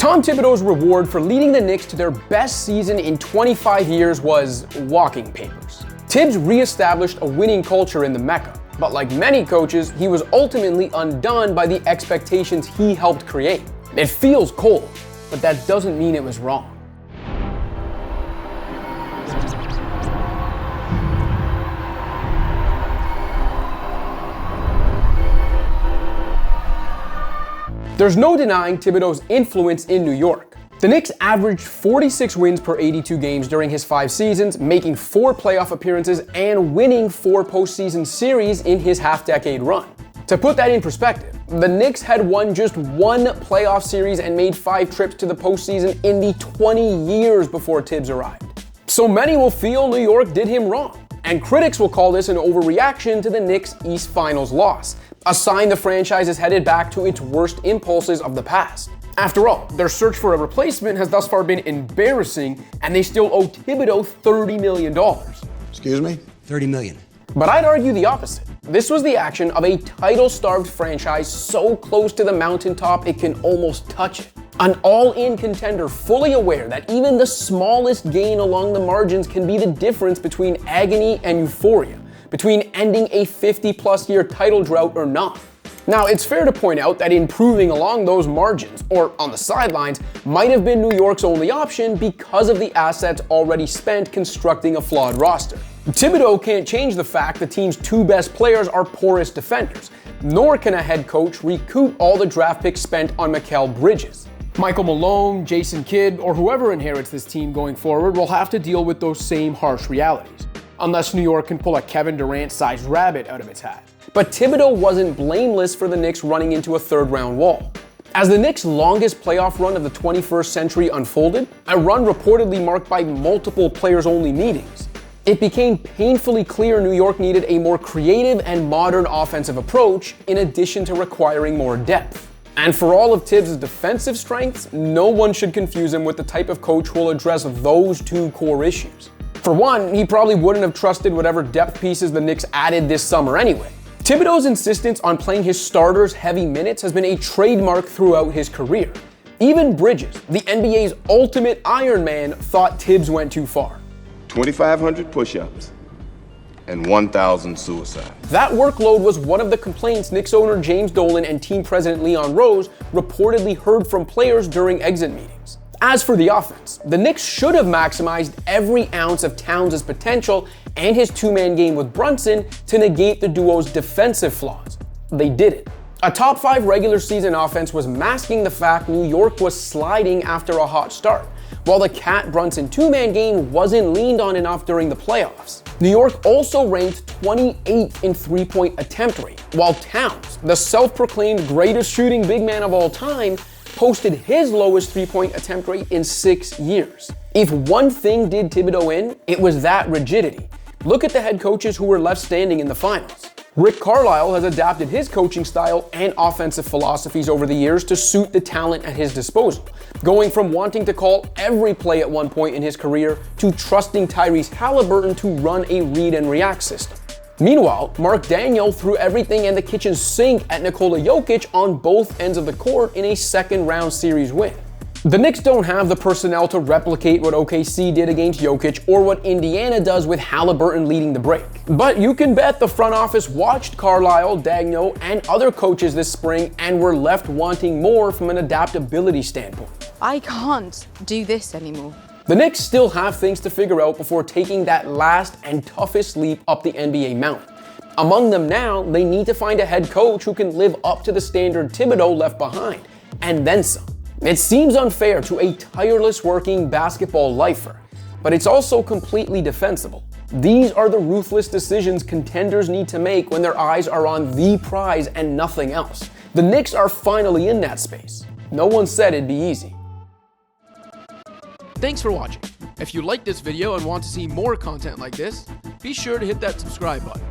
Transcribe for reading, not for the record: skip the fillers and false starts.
Tom Thibodeau's reward for leading the Knicks to their best season in 25 years was walking papers. Thibs re-established a winning culture in the Mecca, but like many coaches, he was ultimately undone by the expectations he helped create. It feels cold, but that doesn't mean it was wrong. There's no denying Thibodeau's influence in New York. The Knicks averaged 46 wins per 82 games during his 5 seasons, making 4 playoff appearances and winning 4 postseason series in his half-decade run. To put that in perspective, the Knicks had won just 1 playoff series and made 5 trips to the postseason in the 20 years before Thibs arrived. So many will feel New York did him wrong, and critics will call this an overreaction to the Knicks' East Finals loss, a sign the franchise is headed back to its worst impulses of the past. After all, their search for a replacement has thus far been embarrassing, and they still owe Thibodeau $30 million. Excuse me? $30 million. But I'd argue the opposite. This was the action of a title-starved franchise so close to the mountaintop it can almost touch it. An all-in contender fully aware that even the smallest gain along the margins can be the difference between agony and euphoria, between ending a 50-plus year title drought or not. Now, it's fair to point out that improving along those margins, or on the sidelines, might have been New York's only option because of the assets already spent constructing a flawed roster. Thibodeau can't change the fact the team's 2 best players are porous defenders, nor can a head coach recoup all the draft picks spent on Mikal Bridges. Michael Malone, Jason Kidd, or whoever inherits this team going forward will have to deal with those same harsh realities, unless New York can pull a Kevin Durant-sized rabbit out of its hat. But Thibodeau wasn't blameless for the Knicks running into a 3rd-round wall. As the Knicks' longest playoff run of the 21st century unfolded, a run reportedly marked by multiple players-only meetings, it became painfully clear New York needed a more creative and modern offensive approach in addition to requiring more depth. And for all of Thibs' defensive strengths, no one should confuse him with the type of coach who will address those 2 core issues. For one, he probably wouldn't have trusted whatever depth pieces the Knicks added this summer anyway. Thibodeau's insistence on playing his starters heavy minutes has been a trademark throughout his career. Even Bridges, the NBA's ultimate Iron Man, thought Thibs went too far. 2,500 push-ups and 1,000 suicides. That workload was one of the complaints Knicks owner James Dolan and team president Leon Rose reportedly heard from players during exit meetings. As for the offense, the Knicks should have maximized every ounce of Towns' potential and his 2-man game with Brunson to negate the duo's defensive flaws. They didn't. A top 5 regular season offense was masking the fact New York was sliding after a hot start, while the Cat Brunson 2-man game wasn't leaned on enough during the playoffs. New York also ranked 28th in 3-point attempt rate, while Towns, the self-proclaimed greatest shooting big man of all time, posted his lowest 3-point attempt rate in 6 years. If one thing did Thibodeau in, it was that rigidity. Look at the head coaches who were left standing in the finals. Rick Carlisle has adapted his coaching style and offensive philosophies over the years to suit the talent at his disposal, going from wanting to call every play at one point in his career to trusting Tyrese Halliburton to run a read and react system. Meanwhile, Mark Daniel threw everything in the kitchen sink at Nikola Jokic on both ends of the court in a 2nd-round series win. The Knicks don't have the personnel to replicate what OKC did against Jokic or what Indiana does with Halliburton leading the break. But you can bet the front office watched Carlisle, Dagno, and other coaches this spring and were left wanting more from an adaptability standpoint. I can't do this anymore. The Knicks still have things to figure out before taking that last and toughest leap up the NBA mountain. Among them now, they need to find a head coach who can live up to the standard Thibodeau left behind, and then some. It seems unfair to a tireless working basketball lifer, but it's also completely defensible. These are the ruthless decisions contenders need to make when their eyes are on the prize and nothing else. The Knicks are finally in that space. No one said it'd be easy. Thanks for watching. If you liked this video and want to see more content like this, be sure to hit that subscribe button.